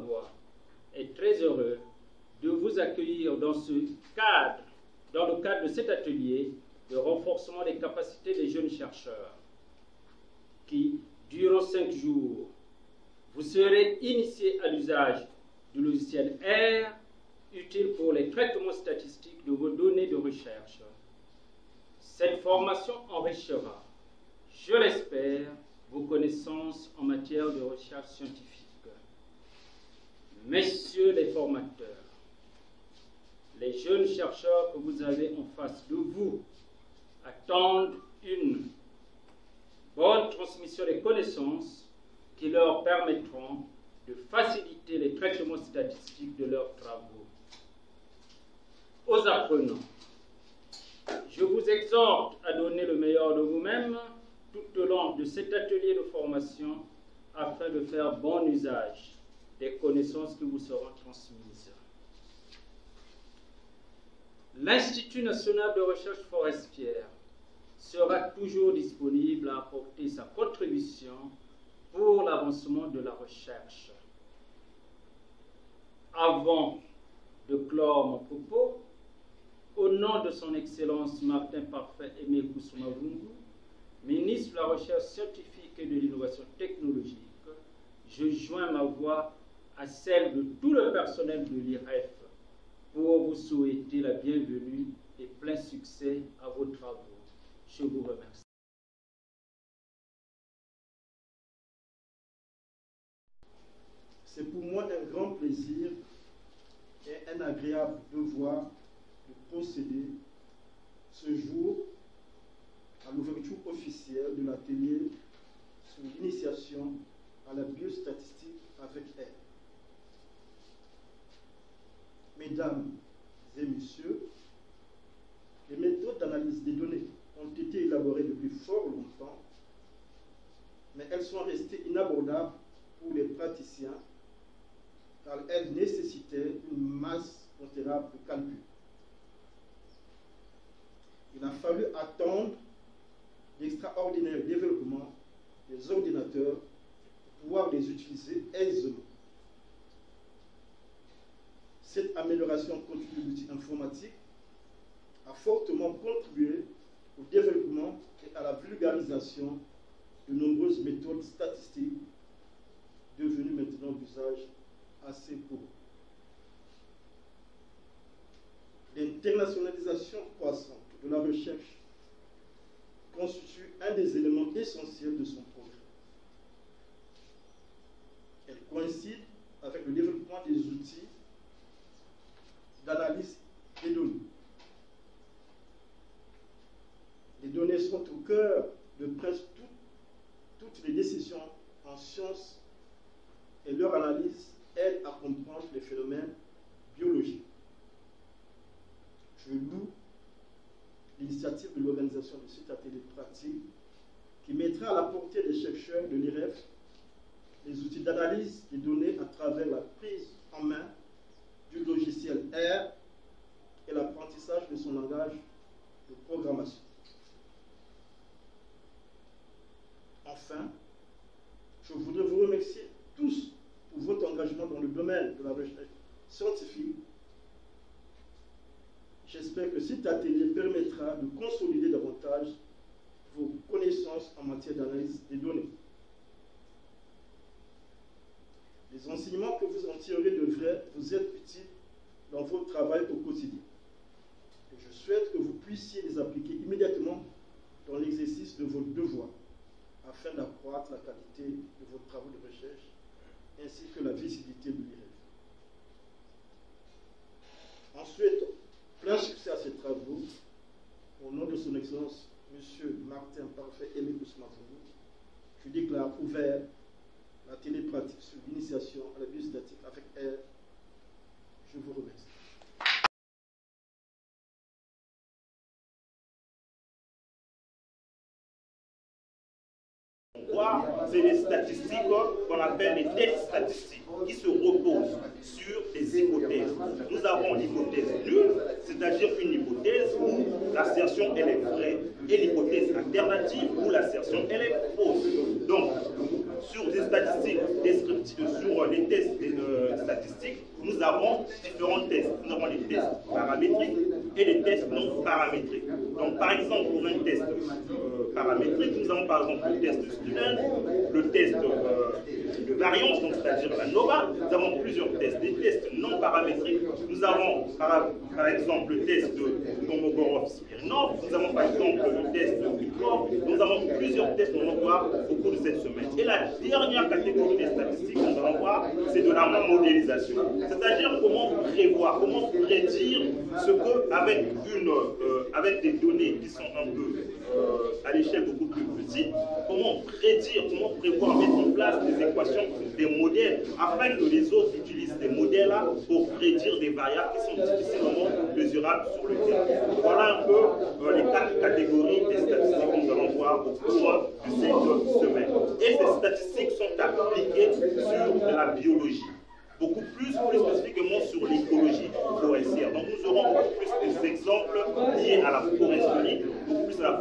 Voix est très heureux de vous accueillir dans le cadre de cet atelier de renforcement des capacités des jeunes chercheurs qui, durant 5 jours, vous serez initiés à l'usage du logiciel R, utile pour les traitements statistiques de vos données de recherche. Cette formation enrichira, je l'espère, vos connaissances en matière de recherche scientifique. Messieurs les formateurs, les jeunes chercheurs que vous avez en face de vous attendent une bonne transmission des connaissances qui leur permettront de faciliter les traitements statistiques de leurs travaux. Aux apprenants, je vous exhorte à donner le meilleur de vous-même tout au long de cet atelier de formation afin de faire bon usage des connaissances qui vous seront transmises. L'Institut national de recherche forestière sera toujours disponible à apporter sa contribution pour l'avancement de la recherche. Avant de clore mon propos, au nom de son Excellence Martin Parfait Aimé Koussouma-Vungu, ministre de la Recherche scientifique et de l'innovation technologique, je joins ma voix à celle de tout le personnel de l'IREF pour vous souhaiter la bienvenue et plein succès à vos travaux. Je vous remercie. C'est pour moi un grand plaisir et un agréable devoir de procéder ce jour à l'ouverture officielle de l'atelier sur l'initiation à la biostatistique avec R. Mesdames et messieurs, les méthodes d'analyse des données ont été élaborées depuis fort longtemps, mais elles sont restées inabordables pour les praticiens car elles nécessitaient une masse considérable de calcul. Il a fallu attendre l'extraordinaire développement des ordinateurs pour pouvoir les utiliser aisément. Cette amélioration continue de l'outil informatique a fortement contribué au développement et à la vulgarisation de nombreuses méthodes statistiques devenues maintenant d'usage assez courant. L'internationalisation croissante de la recherche constitue un des éléments essentiels de son progrès. Elle coïncide avec le développement des outils d'analyse des données. Les données sont au cœur de presque toutes les décisions en sciences et leur analyse aide à comprendre les phénomènes biologiques. Je loue l'initiative de l'organisation de cet atelier pratique qui mettra à la portée des chercheurs de l'IREF les outils d'analyse des données à travers la prise en main du logiciel R et l'apprentissage de son langage de programmation. Enfin, je voudrais vous remercier tous pour votre engagement dans le domaine de la recherche scientifique. J'espère que cet atelier permettra de consolider davantage vos connaissances en matière d'analyse des données. Les enseignements que vous en tirerez devraient vous être utiles dans votre travail au quotidien. Et je souhaite que vous puissiez les appliquer immédiatement dans l'exercice de vos devoirs, afin d'accroître la qualité de vos travaux de recherche ainsi que la visibilité de l'IREF. En souhaitant plein succès à ces travaux, au nom de son Excellence, M. Martin Parfait Aimé Koussouma-Vungu, je déclare ouvert l'atelier pratique sur l'initiation à la biostatistique avec R. Je vous remercie. C'est les statistiques qu'on appelle les tests statistiques qui se reposent sur des hypothèses. Nous avons l'hypothèse nulle, c'est-à-dire une hypothèse où l'assertion elle est vraie, et l'hypothèse alternative où l'assertion elle est fausse. Donc, sur des statistiques descriptives, sur les tests statistiques, nous avons différents tests. Nous avons les tests paramétriques et les tests non paramétriques. Donc, par exemple, pour un test paramétrique, nous avons par exemple le test student, le test de variance, donc c'est-à-dire la NOVA. Nous avons plusieurs tests. Des tests non paramétriques, nous avons par exemple le test de Kolmogorov-Smirnov, nous avons par exemple le test de Wipro, nous avons plusieurs tests qu'on va voir au cours de cette semaine. Et la dernière catégorie des statistiques qu'on va voir, c'est de la modélisation. C'est-à-dire comment prévoir, comment prédire ce que, avec des données qui sont un peu à l'échelle beaucoup plus petite, comment prédire, comment prévoir, mettre en place des équations, des modèles, afin que les autres utilisent ces modèles-là pour prédire des variables qui sont difficilement mesurables sur le terrain. Voilà un peu les 4 catégories des statistiques que nous allons voir au cours de cette semaine. Et ces statistiques sont appliquées sur la biologie. Beaucoup plus spécifiquement sur l'écologie forestière. Donc nous aurons beaucoup plus des exemples liés à la foresterie, beaucoup plus à la